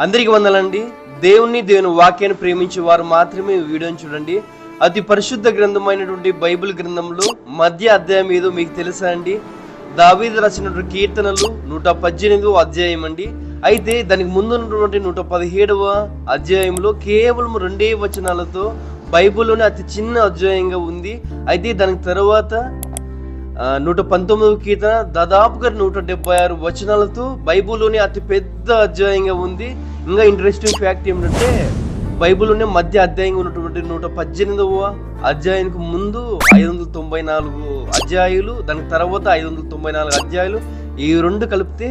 అందరికి వందలండి. దేవుని వాక్యాన్ని ప్రేమించే వారు మాత్రమే ఈ వీడియోని చూడండి. అతి పరిశుద్ధ గ్రంథమైనటువంటి బైబిల్ గ్రంథంలో మధ్య అధ్యాయం ఏదో మీకు తెలుసా అండి? దావీదు రాసినటువంటి కీర్తనలు 118వ అధ్యాయం అండి. అయితే దానికి ముందున్నటువంటి 117వ అధ్యాయంలో కేవలం 2 వచనాలతో బైబిల్లోనే అతి చిన్న అధ్యాయంగా ఉంది. అయితే దానికి తర్వాత 119వ కీర్తన దాదాపుగా 176 వచనాలతో బైబిల్లోనే అతి పెద్ద అధ్యాయంగా ఉంది. ఇంకా ఇంట్రెస్టింగ్ ఫ్యాక్ట్ ఏమిటంటే బైబిల్లోనే మధ్య అధ్యాయంగా ఉన్నటువంటి 118వ అధ్యాయానికి ముందు 594 అధ్యాయులు, దానికి తర్వాత 594 అధ్యాయులు, ఈ రెండు కలిపితే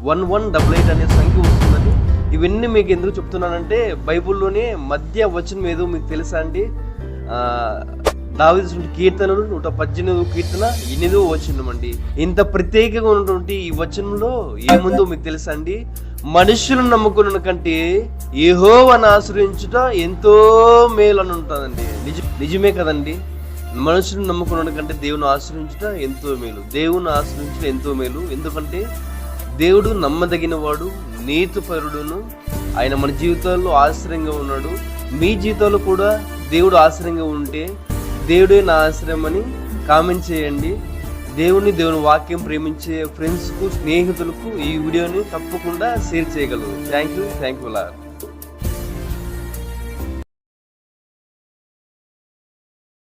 1188 అనే సంఖ్య వస్తుందని. ఇవన్నీ మీకు ఎందుకు చెప్తున్నానంటే బైబిల్లోనే మధ్య వచనం ఏదో మీకు తెలుసా అండి? దావీదు కీర్తనలు 118వ కీర్తన 8వ వచనం అండి. ఇంత ప్రత్యేకంగా ఉన్నటువంటి ఈ వచనంలో ఏముందో మీకు తెలుసా అండి? మనుషులను నమ్ముకున్న కంటే యెహోవాను ఆశ్రయించుట ఎంతో మేలు అని ఉంటుందండి. నిజమే కదండి. మనుషులను నమ్ముకున్న కంటే దేవుని ఆశ్రయించుట ఎంతో మేలు. దేవుని ఆశ్రయించుట ఎంతో మేలు. ఎందుకంటే దేవుడు నమ్మదగిన వాడు, నీతిపరుడును. ఆయన మన జీవితాల్లో ఆశ్రయంగా ఉన్నాడు. మీ జీవితాల్లో కూడా దేవుడు ఆశ్రయంగా ఉంటే దేవుడే నా ఆశ్రయం అని కామెంట్ చేయండి. దేవుని వాక్యం ప్రేమించే ఫ్రెండ్స్కు, స్నేహితులకు ఈ వీడియోని తప్పకుండా షేర్ చేయగలరు. Thank you lord.